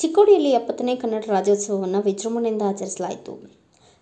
ಚಿಕ್ಕೋಡಿಯಲ್ಲಿ 70ನೇ ಕನ್ನಡ ರಾಜ್ಯೋತ್ಸವವನ್ನು ವಿಜೃಂಭಣೆಯಿಂದ ಆಚರಿಸಲಾಯಿತು.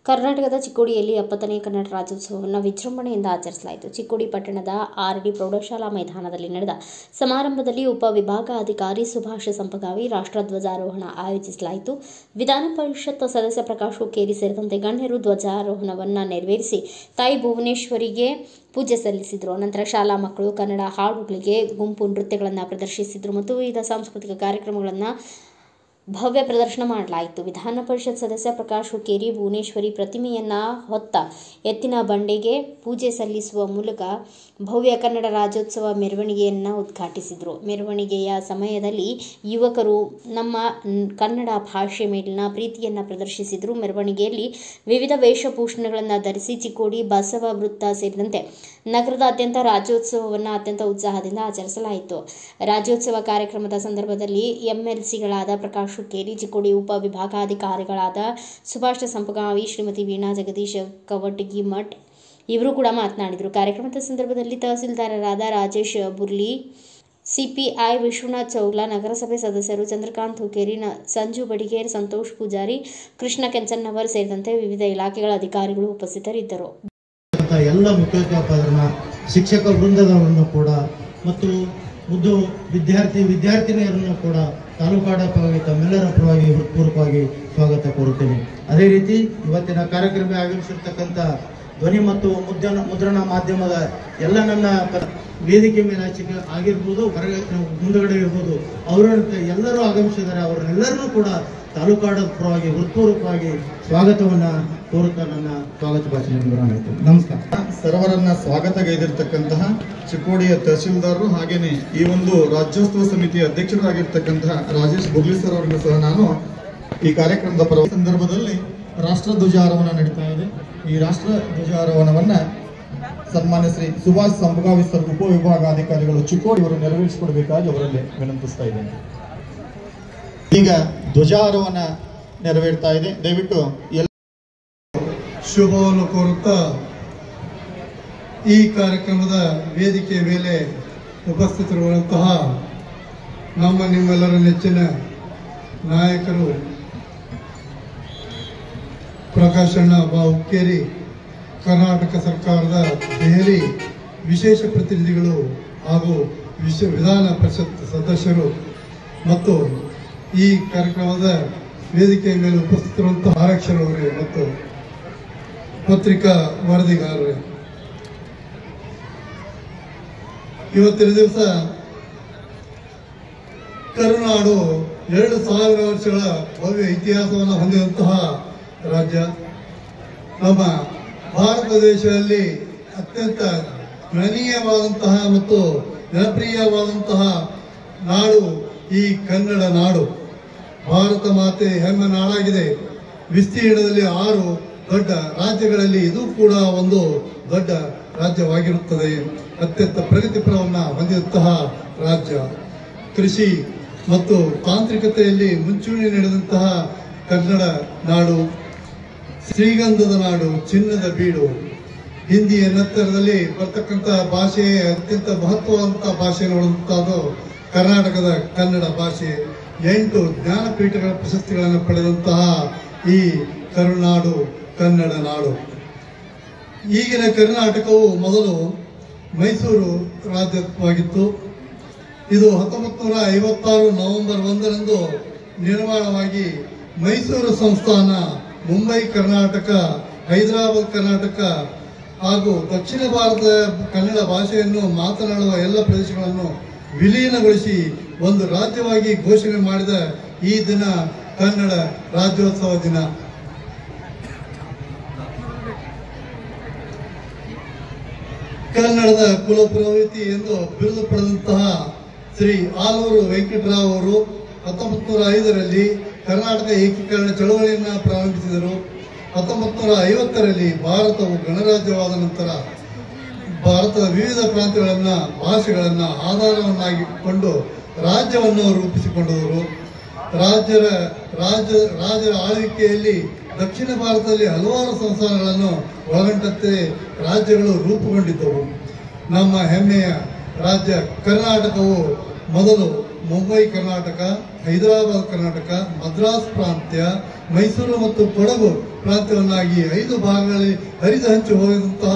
ಕರ್ನಾಟಕದ ಚಿಕ್ಕೋಡಿಯಲ್ಲಿ 70ನೇ ಕನ್ನಡ ರಾಜ್ಯೋತ್ಸವವನ್ನು ವಿಜೃಂಭಣೆಯಿಂದ ಆಚರಿಸಲಾಯಿತು. ಚಿಕ್ಕೋಡಿ ಪಟ್ಟಣದ ಆರ್ಡಿ ಪ್ರೌಢಶಾಲಾ ಮೈದಾನದಲ್ಲಿ ನಡೆದ ಸಮಾರಂಭದಲ್ಲಿ ಉಪವಿಭಾಗಾಧಿಕಾರಿ ಸುಭಾಷ್ ಸಂಪಗಾವಿ ರಾಷ್ಟ್ರಧ್ವಜಾರೋಹಣ ಆಯೋಜಿಸಲಾಯಿತು. ವಿಧಾನ ಪರಿಷತ್ ಸದಸ್ಯ ಪ್ರಕಾಶ್ ಹುಕ್ಕೇರಿ ಸೇರಿದಂತೆ ಗಣ್ಯರು ಧ್ವಜಾರೋಹಣವನ್ನು ನೆರವೇರಿಸಿ ತಾಯಿ ಭುವನೇಶ್ವರಿಗೆ ಪೂಜೆ ಸಲ್ಲಿಸಿದರು. ನಂತರ ಶಾಲಾ ಮಕ್ಕಳು ಕನ್ನಡ ಹಾಡುಗಳಿಗೆ ಗುಂಪು ನೃತ್ಯಗಳನ್ನು ಪ್ರದರ್ಶಿಸಿದರು ಮತ್ತು ವಿವಿಧ ಸಾಂಸ್ಕೃತಿಕ ಕಾರ್ಯಕ್ರಮಗಳನ್ನು ಭವ್ಯ ಪ್ರದರ್ಶನ ಮಾಡಲಾಯಿತು. ವಿಧಾನ ಪರಿಷತ್ ಸದಸ್ಯ ಪ್ರಕಾಶ್ ಹುಕ್ಕೇರಿ ಭುವನೇಶ್ವರಿ ಪ್ರತಿಮೆಯನ್ನು ಹೊತ್ತ ಎತ್ತಿನ ಬಂಡೆಗೆ ಪೂಜೆ ಸಲ್ಲಿಸುವ ಮೂಲಕ ಭವ್ಯ ಕನ್ನಡ ರಾಜ್ಯೋತ್ಸವ ಮೆರವಣಿಗೆಯನ್ನು ಉದ್ಘಾಟಿಸಿದರು. ಮೆರವಣಿಗೆಯ ಸಮಯದಲ್ಲಿ ಯುವಕರು ನಮ್ಮ ಕನ್ನಡ ಭಾಷೆ ಮೇಲಿನ ಪ್ರೀತಿಯನ್ನು ಪ್ರದರ್ಶಿಸಿದರು. ಮೆರವಣಿಗೆಯಲ್ಲಿ ವಿವಿಧ ವೇಷಭೂಷಣಗಳನ್ನು ಧರಿಸಿ ಚಿಕ್ಕೋಡಿ ಬಸವ ವೃತ್ತ ಸೇರಿದಂತೆ ನಗರದಾದ್ಯಂತ ರಾಜ್ಯೋತ್ಸವವನ್ನು ಅತ್ಯಂತ ಉತ್ಸಾಹದಿಂದ ಆಚರಿಸಲಾಯಿತು. ರಾಜ್ಯೋತ್ಸವ ಕಾರ್ಯಕ್ರಮದ ಸಂದರ್ಭದಲ್ಲಿ ಎಂಎಲ್ಸಿಗಳಾದ ಪ್ರಕಾಶ್ ಹುಕ್ಕೇರಿ, ಚಿಕ್ಕೋಡಿ ಉಪವಿಭಾಗಾಧಿಕಾರಿಗಳಾದ ಸುಭಾಷ್ ಸಂಪಗಾವಿ, ಶ್ರೀಮತಿ ವೀಣಾ ಜಗದೀಶ್ ಕವಟಗಿ ಮಠ್ ಇವರು ಕೂಡ ಮಾತನಾಡಿದರು. ಕಾರ್ಯಕ್ರಮದ ಸಂದರ್ಭದಲ್ಲಿ ತಹಸೀಲ್ದಾರರಾದ ರಾಜೇಶ್ ಬುರ್ಲಿ, ಸಿಪಿಐ ವಿಶ್ವನಾಥ್ ಚೌಗ್ಲಾ, ನಗರಸಭೆ ಸದಸ್ಯರು ಚಂದ್ರಕಾಂತ್ ಹುಕ್ಕೇರಿ, ಸಂಜು ಬಡಿಗೇರ್, ಸಂತೋಷ್ ಪೂಜಾರಿ, ಕೃಷ್ಣ ಕೆಂಚನ್ನವರ್ ಸೇರಿದಂತೆ ವಿವಿಧ ಇಲಾಖೆಗಳ ಅಧಿಕಾರಿಗಳು ಉಪಸ್ಥಿತರಿದ್ದರು. ಎಲ್ಲ ಮುಖ್ಯೋಪಾಧ್ಯಾಯರನ್ನ, ಶಿಕ್ಷಕ ವೃಂದದವರನ್ನು ಕೂಡ ಮತ್ತು ಮುದ್ದು ವಿದ್ಯಾರ್ಥಿನಿಯರನ್ನು ಕೂಡ ತಾಲೂಕಾಡ ಪರವಾಗಿ ತಮ್ಮೆಲ್ಲರ ಪರವಾಗಿ ಹೃತ್ಪೂರ್ವಕವಾಗಿ ಸ್ವಾಗತ ಕೋರುತ್ತೇನೆ. ಅದೇ ರೀತಿ ಇವತ್ತಿನ ಕಾರ್ಯಕ್ರಮ ಆಗಮಿಸಿರ್ತಕ್ಕಂಥ ಧ್ವನಿ ಮತ್ತು ಮುದ್ರಣ ಮಾಧ್ಯಮದ ಎಲ್ಲ ನನ್ನ ವೇದಿಕೆ ಮೇಲೆ ಆಗಿರ್ಬೋದು, ಮುಂದುಗಡೆ ಇರ್ಬೋದು, ಎಲ್ಲರೂ ಆಗಮಿಸಿದ್ದಾರೆ. ಅವರೆಲ್ಲರನ್ನೂ ಕೂಡ ತಾಲೂಕಾಡ ಪರವಾಗಿ ಹೃತ್ಪೂರ್ವಕವಾಗಿ ಸ್ವಾಗತವನ್ನ ಕೋರುತ್ತಾ ನನ್ನ ಸ್ವಾಗತ ಭಾಷಣ ಮಾಡ್ತೀನಿ. ನಮಸ್ಕಾರ. ಸರ್ವರನ್ನ ಸ್ವಾಗತಗೈದಿರ್ತಕ್ಕಂತಹ ಚಿಕ್ಕೋಡಿಯ ತಹಶೀಲ್ದಾರರು ಹಾಗೇನೆ ಈ ಒಂದು ರಾಜ್ಯೋತ್ಸವ ಸಮಿತಿಯ ಅಧ್ಯಕ್ಷರಾಗಿರ್ತಕ್ಕಂತಹ ರಾಜೇಶ್ ಬುಗ್ಲಿ ಸರ್ ಅವರನ್ನು ಸಹ ನಾನು ಈ ಕಾರ್ಯಕ್ರಮದ ಸಂದರ್ಭದಲ್ಲಿ ರಾಷ್ಟ್ರಧ್ವಜಾರೋಹಣ ನಡೀತಾ ಇದೆ. ಈ ರಾಷ್ಟ್ರಧ್ವಜಾರೋಹಣವನ್ನ ಸನ್ಮಾನ್ಯ ಶ್ರೀ ಸುಭಾಷ್ ಸಂಪಗಾವಿ ಸರ್ ಉಪವಿಭಾಗಾಧಿಕಾರಿಗಳು ಚಿಕ್ಕೋಡಿ ಅವರು ನೆರವೇರಿಸಿಕೊಡಬೇಕಾಗಿ ಅವರಲ್ಲಿ ವಿನಂತಿಸ್ತಾ ಇದ್ದೇನೆ. ಈಗ ಧ್ವಜಾರೋಹಣ ನೆರವೇರ್ತಾ ಇದೆ. ದಯವಿಟ್ಟು ಶುಭವನ್ನು ಕೋರುತ್ತಾ ಈ ಕಾರ್ಯಕ್ರಮದ ವೇದಿಕೆಯ ಮೇಲೆ ಉಪಸ್ಥಿತರಿರುವಂತಹ ನಿಮ್ಮೆಲ್ಲರ ನೆಚ್ಚಿನ ನಾಯಕರು ಪ್ರಕಾಶಣ್ಣ ಹುಕ್ಕೇರಿ, ಕರ್ನಾಟಕ ಸರ್ಕಾರದ ದೆಹಲಿ ವಿಶೇಷ ಪ್ರತಿನಿಧಿಗಳು ಹಾಗೂ ವಿಧಾನ ಪರಿಷತ್ ಸದಸ್ಯರು ಮತ್ತು ಈ ಕಾರ್ಯಕ್ರಮದ ವೇದಿಕೆಯ ಮೇಲೆ ಉಪಸ್ಥಿತರಿರುವಂತಹ ಆರಕ್ಷಕರವರೇ ಮತ್ತು ಪತ್ರಿಕಾ ವರದಿಗಾರರೇ, ಇವತ್ತಿನ ದಿವಸ ಕರುನಾಡು 2000 ವರ್ಷಗಳ ಭವ್ಯ ಇತಿಹಾಸವನ್ನು ಹೊಂದಿರುವಂತಹ ರಾಜ್ಯ. ನಮ್ಮ ಭಾರತ ದೇಶದಲ್ಲಿ ಅತ್ಯಂತ ಗಣನೀಯವಾದಂತಹ ಮತ್ತು ಜನಪ್ರಿಯವಾದಂತಹ ನಾಡು ಈ ಕನ್ನಡ ನಾಡು. ಭಾರತ ಮಾತೆ ಹೆಮ್ಮೆ ನಾಡಾಗಿದೆ. ವಿಸ್ತೀರ್ಣದಲ್ಲಿ 6 ದೊಡ್ಡ ರಾಜ್ಯಗಳಲ್ಲಿ ಇದು ಕೂಡ ಒಂದು ದೊಡ್ಡ ರಾಜ್ಯವಾಗಿರುತ್ತದೆ. ಅತ್ಯಂತ ಪ್ರಗತಿಪರವನ್ನು ಹೊಂದಿದಂತಹ ರಾಜ್ಯ. ಕೃಷಿ ಮತ್ತು ತಾಂತ್ರಿಕತೆಯಲ್ಲಿ ಮುಂಚೂಣಿ ನಡೆದಂತಹ ಕನ್ನಡ ನಾಡು, ಶ್ರೀಗಂಧದ ನಾಡು, ಚಿನ್ನದ ಬೀಡು. ಹಿಂದಿಯ ನಂತರದಲ್ಲಿ ಬರ್ತಕ್ಕಂಥ ಭಾಷೆ ಅತ್ಯಂತ ಮಹತ್ವವಂತ ಭಾಷೆ ನೋಡುವಂತಹದ್ದು ಕರ್ನಾಟಕದ ಕನ್ನಡ ಭಾಷೆ. 8 ಜ್ಞಾನಪೀಠಗಳ ಪ್ರಶಸ್ತಿಗಳನ್ನು ಪಡೆದಂತಹ ಈ ಕರುನಾಡು ಕನ್ನಡ ನಾಡು. ಈಗಿನ ಕರ್ನಾಟಕವು ಮೊದಲು ಮೈಸೂರು ರಾಜ್ಯವಾಗಿತ್ತು. ಇದು 1956 ನವೆಂಬರ್ 1ರಂದು ನಿರ್ಮಾಣವಾಗಿ ಮೈಸೂರು ಸಂಸ್ಥಾನ, ಮುಂಬೈ ಕರ್ನಾಟಕ, ಹೈದರಾಬಾದ್ ಕರ್ನಾಟಕ ಹಾಗೂ ದಕ್ಷಿಣ ಭಾರತದ ಕನ್ನಡ ಭಾಷೆಯನ್ನು ಮಾತನಾಡುವ ಎಲ್ಲ ಪ್ರದೇಶಗಳನ್ನು ವಿಲೀನಗೊಳಿಸಿ ಒಂದು ರಾಜ್ಯವಾಗಿ ಘೋಷಣೆ ಮಾಡಿದ ಈ ದಿನ ಕನ್ನಡ ರಾಜ್ಯೋತ್ಸವ ದಿನ. ಕನ್ನಡದ ಕುಲಪುರೋಹಿತ ಎಂದು ಬಿರುದು ಪಡೆದಂತಹ ಶ್ರೀ ಆಲೂರು ವೆಂಕಟರಾವ್ ಅವರು 1905ರಲ್ಲಿ ಕರ್ನಾಟಕ ಏಕೀಕರಣ ಚಳವಳಿಯನ್ನು ಪ್ರಾರಂಭಿಸಿದರು. 1950ರಲ್ಲಿ ಭಾರತವು ಗಣರಾಜ್ಯವಾದ ನಂತರ ಭಾರತದ ವಿವಿಧ ಪ್ರಾಂತ್ಯಗಳನ್ನು, ಭಾಷೆಗಳನ್ನು ಆಧಾರವನ್ನಾಗಿಕೊಂಡು ರಾಜ್ಯವನ್ನು ರೂಪಿಸಿಕೊಂಡವರು. ರಾಜರ ಆಳ್ವಿಕೆಯಲ್ಲಿ ದಕ್ಷಿಣ ಭಾರತದಲ್ಲಿ ಹಲವಾರು ಸಂಸ್ಥಾನಗಳನ್ನು ಒಳಗೊಂಡಂತೆ ರಾಜ್ಯಗಳು ರೂಪುಗೊಂಡಿದ್ದವು. ನಮ್ಮ ಹೆಮ್ಮೆಯ ರಾಜ್ಯ ಕರ್ನಾಟಕವು ಮೊದಲು ಮುಂಬೈ ಕರ್ನಾಟಕ, ಹೈದರಾಬಾದ್ ಕರ್ನಾಟಕ, ಮದ್ರಾಸ್ ಪ್ರಾಂತ್ಯ, ಮೈಸೂರು ಮತ್ತು ಕೊಡಗು ಪ್ರಾಂತ್ಯವನ್ನಾಗಿ 5 ಭಾಗಗಳಲ್ಲಿ ಹರಿದು ಹಂಚಿ ಹೋಗಿದಂತಹ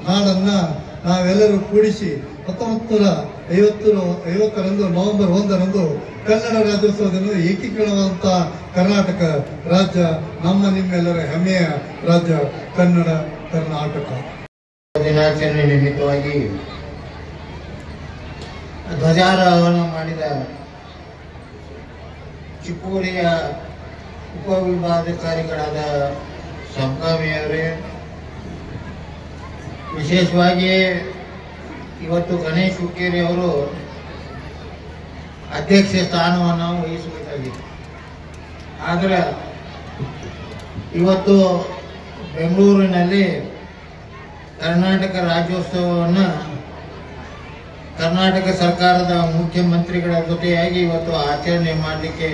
ನಾಡನ್ನು ನಾವೆಲ್ಲರೂ ಕೂಡಿಸಿ 1950ರಂದು ನವೆಂಬರ್ 1ರಂದು ಕನ್ನಡ ರಾಜ್ಯೋತ್ಸವದಲ್ಲಿ ಏಕೀಕರಣವಾದಂತಹ ಕರ್ನಾಟಕ ರಾಜ್ಯ ನಿಮ್ಮೆಲ್ಲರ ಹೆಮ್ಮೆಯ ರಾಜ್ಯ ಕರ್ನಾಟಕ. ದಿನಾಚರಣೆ ನಿಮಿತ್ತವಾಗಿ ಧ್ವಜಾರೋಹಣ ಮಾಡಿದ ಚಿಕ್ಕೋಡಿಯ ಉಪವಿಭಾಗಾಧಿಕಾರಿಗಳಾದ ಸಂಗಾಮಿಯವರೇ, ವಿಶೇಷವಾಗಿ ಇವತ್ತು ಗಣೇಶ್ ಹುಕ್ಕೇರಿ ಅವರು ಅಧ್ಯಕ್ಷ ಸ್ಥಾನವನ್ನು ವಹಿಸಬೇಕಾಗಿತ್ತು. ಆದರೆ ಇವತ್ತು ಬೆಂಗಳೂರಿನಲ್ಲಿ ಕರ್ನಾಟಕ ರಾಜ್ಯೋತ್ಸವವನ್ನು ಕರ್ನಾಟಕ ಸರ್ಕಾರದ ಮುಖ್ಯಮಂತ್ರಿಗಳ ಜೊತೆಯಾಗಿ ಇವತ್ತು ಆಚರಣೆ ಮಾಡಲಿಕ್ಕೆ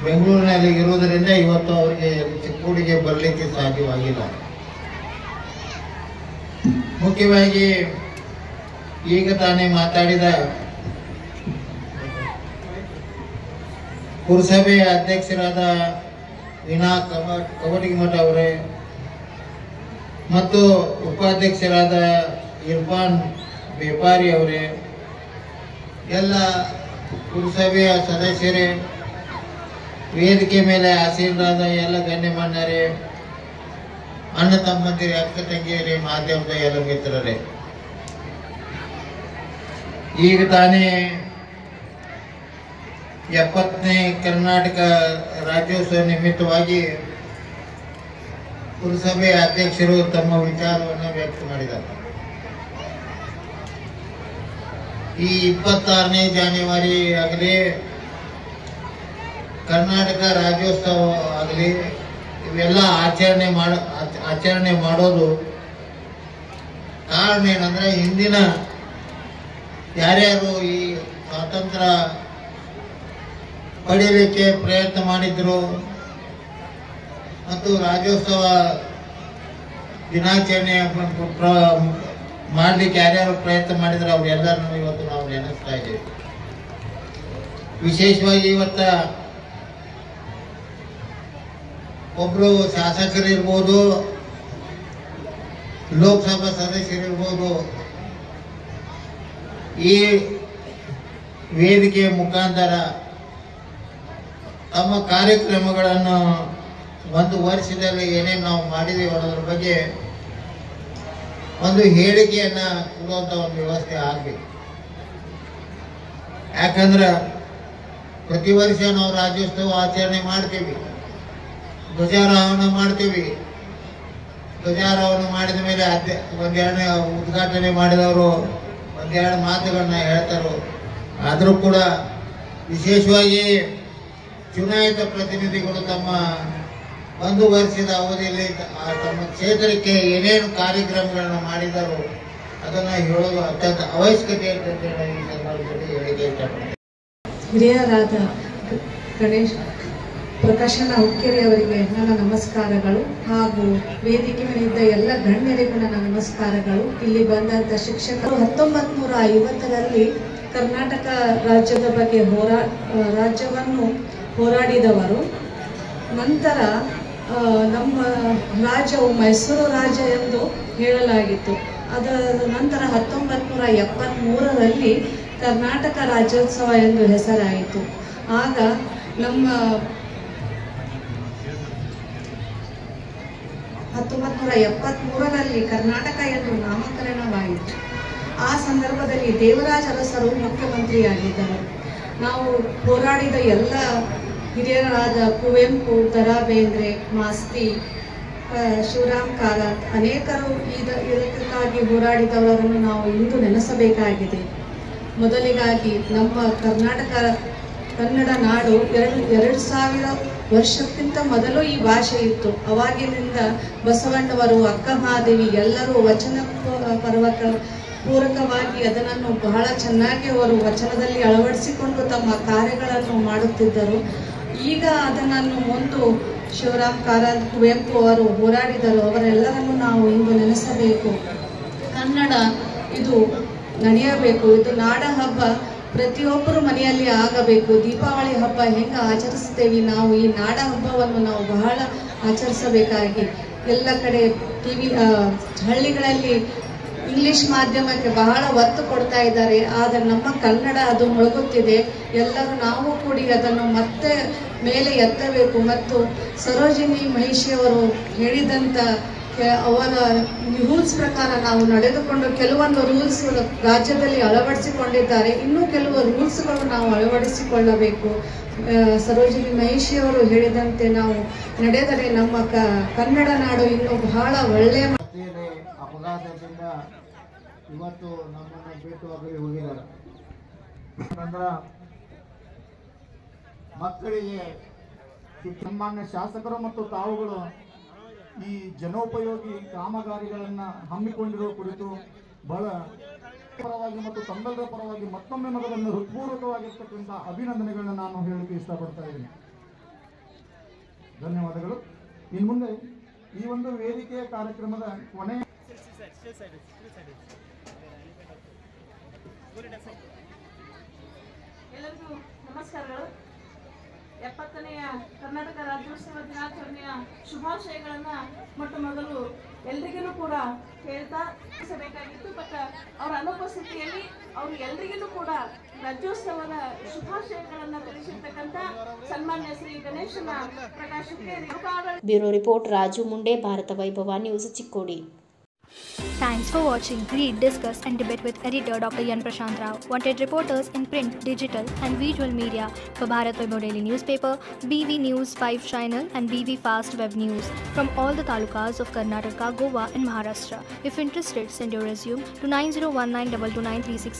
ಬೆಂಗಳೂರಿನಲ್ಲಿ ಇರುವುದರಿಂದ ಇವತ್ತು ಅವರಿಗೆ ಚಿಕ್ಕೋಡಿಗೆ ಬರಲಿಕ್ಕೆ ಸಾಧ್ಯವಾಗಿಲ್ಲ. ಮುಖ್ಯವಾಗಿ ಈಗ ತಾನೇ ಮಾತಾಡಿದ ಪುರಸಭೆಯ ಅಧ್ಯಕ್ಷರಾದ ವೀಣಾ ಕವಟಿಮಠ ಅವರೇ ಮತ್ತು ಉಪಾಧ್ಯಕ್ಷರಾದ ಇರ್ಫಾನ್ ಬೇಪಾರಿ ಅವರೇ, ಎಲ್ಲ ಪುರಸಭೆಯ ಸದಸ್ಯರೇ, ವೇದಿಕೆ ಮೇಲೆ ಆಸೀನರಾದ ಎಲ್ಲ ಗಣ್ಯಮಾನ್ಯರೇ, ಅಣ್ಣ ತಮ್ಮಂದಿರೇ, ಅಕ್ಕ ತಂಗಿಯರೇ, ಮಾಧ್ಯಮದ ಎಲ್ಲ ಮಿತ್ರರೇ, ಈಗ ತಾನೇ 70ನೇ ಕರ್ನಾಟಕ ರಾಜ್ಯೋತ್ಸವ ನಿಮಿತ್ತವಾಗಿ ಪುರಸಭೆಯ ಅಧ್ಯಕ್ಷರು ತಮ್ಮ ವಿಚಾರವನ್ನು ವ್ಯಕ್ತ ಮಾಡಿದ್ದಾರೆ. ಈ 26ನೇ ಜಾನ್ಯುವರಿ ಆಗಲಿ, ಕರ್ನಾಟಕ ರಾಜ್ಯೋತ್ಸವ ಆಗಲಿ, ಇವೆಲ್ಲ ಆಚರಣೆ ಮಾಡೋದು ಕಾರಣ ಏನಂದ್ರೆ, ಹಿಂದಿನ ಯಾರ್ಯಾರು ಈ ಸ್ವಾತಂತ್ರ್ಯ ಪಡೆಯಲಿಕ್ಕೆ ಪ್ರಯತ್ನ ಮಾಡಿದ್ರು ಮತ್ತು ರಾಜ್ಯೋತ್ಸವ ದಿನಾಚರಣೆ ಮಾಡಲಿಕ್ಕೆ ಯಾರ್ಯಾರು ಪ್ರಯತ್ನ ಮಾಡಿದ್ರು ಅವರೆಲ್ಲರನ್ನು ಇವತ್ತು ನಾವು ನೆನೆಸ್ತಾ ಇದ್ದೇವೆ. ವಿಶೇಷವಾಗಿ ಇವತ್ತ ಒಬ್ರು ಶಾಸಕರಿರ್ಬೋದು, ಲೋಕಸಭಾ ಸದಸ್ಯರಿರ್ಬೋದು, ಈ ವೇದಿಕೆಯ ಮುಖಾಂತರ ತಮ್ಮ ಕಾರ್ಯಕ್ರಮಗಳನ್ನು ಒಂದು ವರ್ಷದಲ್ಲಿ ಏನೇನು ನಾವು ಮಾಡಿದೀವಿ ಅನ್ನೋದ್ರ ಬಗ್ಗೆ ಒಂದು ಹೇಳಿಕೆಯನ್ನ ಕೊಡುವಂತ ಒಂದು ವ್ಯವಸ್ಥೆ ಆಗಬೇಕು. ಯಾಕಂದ್ರೆ ಪ್ರತಿ ವರ್ಷ ನಾವು ರಾಜ್ಯೋತ್ಸವ ಆಚರಣೆ ಮಾಡ್ತೀವಿ, ಧ್ವಜಾರೋಹಣ ಮಾಡ್ತೀವಿ. ಧ್ವಜಾರೋಹಣ ಮಾಡಿದ ಮೇಲೆ ಒಂದೆರಡು ಉದ್ಘಾಟನೆ ಮಾಡಿದವರು ಒಂದೆರಡು ಮಾತುಗಳನ್ನ ಹೇಳ್ತಾರೋ. ಆದರೂ ಕೂಡ ವಿಶೇಷವಾಗಿ ಚುನಾಯಿತ ಪ್ರತಿನಿಧಿಗಳು ತಮ್ಮ ಒಂದು ವರ್ಷದ ಅವಧಿಯಲ್ಲಿ ತಮ್ಮ ಕ್ಷೇತ್ರಕ್ಕೆ ಏನೇನು ಕಾರ್ಯಕ್ರಮಗಳನ್ನು ಮಾಡಿದರು ಅದನ್ನು ಹೇಳೋದು ಅತ್ಯಂತ ಅವಶ್ಯಕತೆ ಇರ್ತದೆ ಈ ಸಂದರ್ಭದಲ್ಲಿ ಹೇಳಿಕೆ ಇಷ್ಟಪಡ್ತೀನಿ. ಹಿರಿಯರಾದ ಗಣೇಶ್ ಪ್ರಕಾಶನ ಹುಕ್ಕೇರಿ ಅವರಿಗೆ ನನ್ನ ನಮಸ್ಕಾರಗಳು ಹಾಗೂ ವೇದಿಕೆ ಮೇಲಿದ್ದ ಎಲ್ಲ ಗಣ್ಯರಿಗೂ ನನ್ನ ನಮಸ್ಕಾರಗಳು. ಇಲ್ಲಿ ಬಂದಂಥ ಶಿಕ್ಷಕರು 1950ರಲ್ಲಿ ಕರ್ನಾಟಕ ರಾಜ್ಯದ ಬಗ್ಗೆ ರಾಜ್ಯವನ್ನು ಹೋರಾಡಿದವರು. ನಂತರ ನಮ್ಮ ರಾಜ್ಯವು ಮೈಸೂರು ರಾಜ್ಯ ಎಂದು ಹೇಳಲಾಗಿತ್ತು. ಅದರ ನಂತರ 1973ರಲ್ಲಿ ಕರ್ನಾಟಕ ರಾಜ್ಯೋತ್ಸವ ಎಂದು ಹೆಸರಾಯಿತು. ಆಗ ನಮ್ಮ 1973ರಲ್ಲಿ ಕರ್ನಾಟಕ ಎಂದು ನಾಮಕರಣವಾಯಿತು. ಆ ಸಂದರ್ಭದಲ್ಲಿ ದೇವರಾಜ ಅರಸರು ಮುಖ್ಯಮಂತ್ರಿಯಾಗಿದ್ದರು. ನಾವು ಹೋರಾಡಿದ ಎಲ್ಲ ಹಿರಿಯರಾದ ಕುವೆಂಪು, ದ ರಾ ಬೇಂದ್ರೆ, ಮಾಸ್ತಿ, ಶಿವರಾಮ್ ಕಾರಂತ್ ಅನೇಕರು ಇದಕ್ಕಾಗಿ ಹೋರಾಡಿದವರನ್ನು ನಾವು ಇಂದು ನೆನೆಸಬೇಕಾಗಿದೆ. ಮೊದಲಿಗಾಗಿ ನಮ್ಮ ಕನ್ನಡ ನಾಡು 2000 ವರ್ಷಕ್ಕಿಂತ ಮೊದಲು ಈ ಭಾಷೆ ಇತ್ತು. ಅವಾಗಿನಿಂದ ಬಸವಣ್ಣವರು, ಅಕ್ಕ ಮಹಾದೇವಿ ಎಲ್ಲರೂ ವಚನ ಪೂರಕವಾಗಿ ಅದನ್ನು ಬಹಳ ಚೆನ್ನಾಗಿ ಅವರು ವಚನದಲ್ಲಿ ಅಳವಡಿಸಿಕೊಂಡು ತಮ್ಮ ಕಾರ್ಯಗಳನ್ನು ಮಾಡುತ್ತಿದ್ದರು. ಈಗ ಅದನ್ನು ಮುಂದೆ ಶಿವರಾಮ್ ಕಾರಂತ್, ಕುವೆಂಪು ಅವರು ಹೋರಾಡಿದರು. ಅವರೆಲ್ಲರನ್ನು ನಾವು ಇಂದು ನೆನೆಸಬೇಕು. ಕನ್ನಡ ಇದು ನಡೆಯಬೇಕು. ಇದು ನಾಡ ಹಬ್ಬ ಪ್ರತಿಯೊಬ್ಬರು ಮನೆಯಲ್ಲಿ ಆಗಬೇಕು. ದೀಪಾವಳಿ ಹಬ್ಬ ಹೆಂಗೆ ಆಚರಿಸ್ತೇವೆ ನಾವು, ಈ ನಾಡ ಹಬ್ಬವನ್ನು ನಾವು ಬಹಳ ಆಚರಿಸಬೇಕಾಗಿ ಎಲ್ಲ ಕಡೆ ಹಳ್ಳಿಗಳಲ್ಲಿ ಇಂಗ್ಲಿಷ್ ಮಾಧ್ಯಮಕ್ಕೆ ಬಹಳ ಒತ್ತು ಕೊಡ್ತಾ ಇದ್ದಾರೆ. ಆದರೆ ನಮ್ಮ ಕನ್ನಡ ಅದು ಮುಳುಗುತ್ತಿದೆ. ಎಲ್ಲರೂ ನಾವು ಕೂಡಿ ಅದನ್ನು ಮತ್ತೆ ಮೇಲೆ ಎತ್ತಬೇಕು. ಮತ್ತು ಸರೋಜಿನಿ ಮಹಿಷಿಯವರು ಹೇಳಿದಂಥ ಅವರ ರೂಲ್ಸ್ ಪ್ರಕಾರ ನಾವು ನಡೆದುಕೊಂಡು ಕೆಲವೊಂದು ರೂಲ್ಸ್ ರಾಜ್ಯದಲ್ಲಿ ಅಳವಡಿಸಿಕೊಂಡಿದ್ದಾರೆ. ಇನ್ನೂ ಕೆಲವು ರೂಲ್ಸ್ಗಳು ನಾವು ಅಳವಡಿಸಿಕೊಳ್ಳಬೇಕು. ಸರೋಜಿನಿ ಮಹಿಷಿಯವರು ಹೇಳಿದಂತೆ ನಾವು ನಡೆದರೆ ನಮ್ಮ ಕನ್ನಡ ನಾಡು ಇನ್ನೂ ಬಹಳ ಒಳ್ಳೆಯ ಅಪಘಾತದಿಂದ ಇವತ್ತು ನಮ್ಮನ್ನು ಬಿಟ್ಟು ಹೋಗಿದ್ದಾರೆ. ಮಕ್ಕಳಿಗೆ ಸನ್ಮಾನ್ಯ ಶಾಸಕರು ಮತ್ತು ತಾವುಗಳು ಈ ಜನೋಪಯೋಗಿ ಕಾಮಗಾರಿಗಳನ್ನು ಹಮ್ಮಿಕೊಂಡಿರುವ ಕುರಿತು ಬಹಳ ಪರವಾಗಿ ಮತ್ತು ತಮ್ಮೆಲ್ಲರ ಪರವಾಗಿ ಮತ್ತೊಮ್ಮೆ ಮಗದನ್ನು ಹೃತ್ಪೂರ್ವಕವಾಗಿರ್ತಕ್ಕಂಥ ಅಭಿನಂದನೆಗಳನ್ನ ನಾನು ಹೇಳಲಿಕ್ಕೆ ಇಷ್ಟಪಡ್ತಾ ಇದ್ದೀನಿ. ಧನ್ಯವಾದಗಳು. ಇನ್ನು ಮುಂದೆ ಈ ಒಂದು ವೇದಿಕೆಯ ಕಾರ್ಯಕ್ರಮದ ಕೊನೆ ಎಲ್ಲರಿಗೂ ನಮಸ್ಕಾರಗಳು. 70ನೇಯ ಕರ್ನಾಟಕ ರಾಜ್ಯೋತ್ಸವ ದಿನಾಚರಣೆಯ ಶುಭಾಶಯಗಳನ್ನು ಮೊಟ್ಟ ಮೊದಲು ಎಲ್ರಿಗೂ ಕೂಡ ಹೇಳ್ತಾ ಬೇಕಾಗಿತ್ತು. ಬಟ್ ಅವರ ಅನುಪಸ್ಥಿತಿಯಲ್ಲಿ ಅವರು ಎಲ್ರಿಗೂ ಕೂಡ ರಾಜ್ಯೋತ್ಸವದ ಶುಭಾಶಯಗಳನ್ನು ತಿಳಿಸಿರ್ತಕ್ಕಂಥ ಸನ್ಮಾನ್ಯ ಶ್ರೀ ಗಣೇಶನ ಪ್ರಕಾಶ್ ಹುಕ್ಕೇರಿ. ಬ್ಯೂರೋ ರಿಪೋರ್ಟ್ ರಾಜು ಮುಂಡೆ, ಭಾರತ ವೈಭವ news, Chikkodi. Thanks for watching. Read, discuss and debate with editor Dr. Yan Prashant Rao. Wanted reporters in print, digital and visual media for Bharat Vaibhav Daily Newspaper, BV News 5 Channel and BV Fast Web News from all the talukas of Karnataka, Goa and Maharashtra. If interested, send your resume to 9019229369.